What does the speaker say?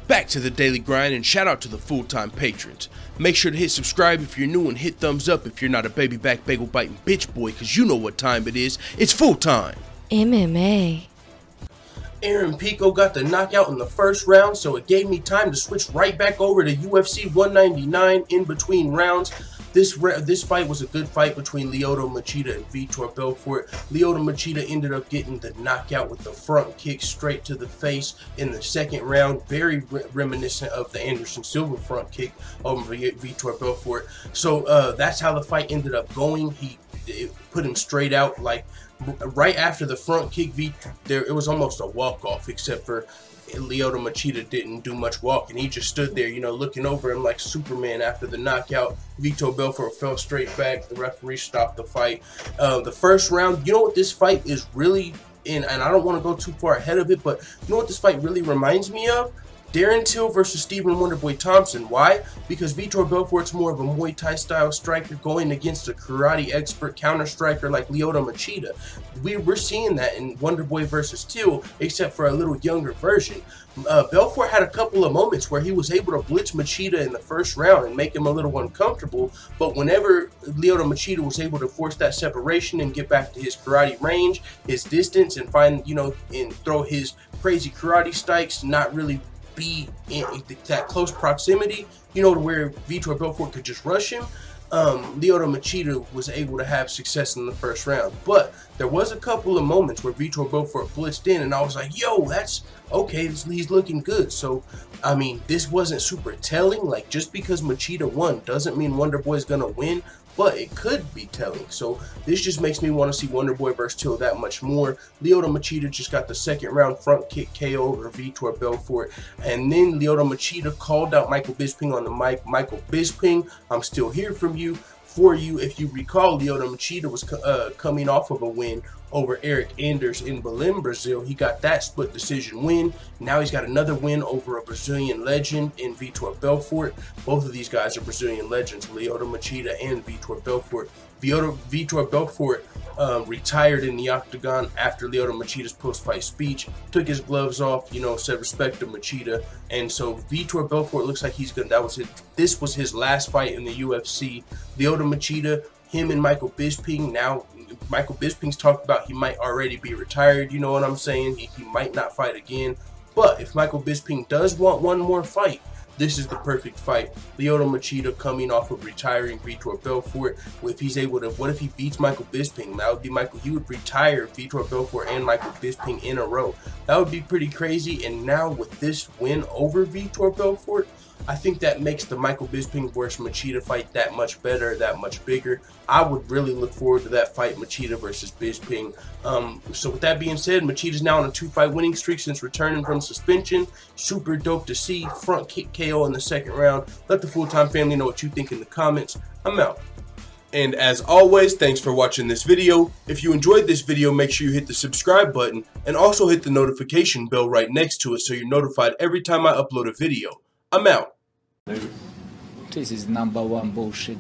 Back to the daily grind, and shout out to the full-time patrons. Make sure to hit subscribe if you're new and hit thumbs up if you're not a baby back bagel biting bitch boy, cause you know what time it is. It's full time. MMA. Aaron Pico got the knockout in the first round, so it gave me time to switch right back over to UFC 199 in between rounds. This fight was a good fight between Lyotoa Machida and Vitor Belfort. Lyotoa Machida ended up getting the knockout with the front kick straight to the face in the second round, very reminiscent of the Anderson Silva front kick over Vitor Belfort. So that's how the fight ended up going. It put him straight out. Like right after the front kick, it was almost a walk-off, except for Lyotoa Machida didn't do much walking. He just stood there, you know, looking over him like Superman after the knockout. Vitor Belfort fell straight back. The referee stopped the fight. The first round, you know what this fight is really in, and I don't want to go too far ahead of it, but you know what this fight really reminds me of? Darren Till versus Stephen Wonderboy Thompson. Why? Because Vitor Belfort's more of a Muay Thai style striker going against a karate expert counter striker like Lyotoa Machida. We're seeing that in Wonderboy versus Till, except for a little younger version. Belfort had a couple of moments where he was able to blitz Machida in the first round and make him a little uncomfortable, but whenever Lyotoa Machida was able to force that separation and get back to his karate range, his distance, and find, you know, and throw his crazy karate strikes, not really be in that close proximity, you know, to where Vitor Belfort could just rush him, Lyotoa Machida was able to have success in the first round. But there was a couple of moments where Vitor Belfort blitzed in, and I was like, yo, that's okay, he's looking good. So, I mean, this wasn't super telling. Like, just because Machida won doesn't mean Wonderboy's gonna win, but it could be telling. So this just makes me want to see Wonderboy versus Till that much more. Lyotoa Machida just got the second round front kick KO over Vitor Belfort, and then Lyotoa Machida called out Michael Bisping on the mic. Michael Bisping, I'm still here for you. If you recall, Lyotoa Machida was coming off of a win over Eric Anders in Belém, Brazil. He got that split decision win. Now he's got another win over a Brazilian legend in Vitor Belfort. Both of these guys are Brazilian legends, Lyotoa Machida and Vitor Belfort. Vitor Belfort retired in the octagon after Lyotoa Machida's post-fight speech, took his gloves off, you know, said respect to Machida, and so Vitor Belfort looks like he's gonna. This was his last fight in the UFC. Lyotoa Machida, him and Michael Bisping. Now Michael Bisping's talked about he might already be retired. You know what I'm saying? He might not fight again. But if Michael Bisping does want one more fight, this is the perfect fight. Lyotoa Machida coming off of retiring Vitor Belfort. If he's able to, what if he beats Michael Bisping? That would be He would retire Vitor Belfort and Michael Bisping in a row. That would be pretty crazy. And now with this win over Vitor Belfort, I think that makes the Michael Bisping versus Machida fight that much better, that much bigger. I would really look forward to that fight, Machida versus Bisping. So with that being said, Machida's now on a 2-fight winning streak since returning from suspension. Super dope to see. Front kick KO in the second round. Let the full-time family know what you think in the comments. I'm out. And as always, thanks for watching this video. If you enjoyed this video, make sure you hit the subscribe button and also hit the notification bell right next to it so you're notified every time I upload a video. I'm out. This is #1 bullshit.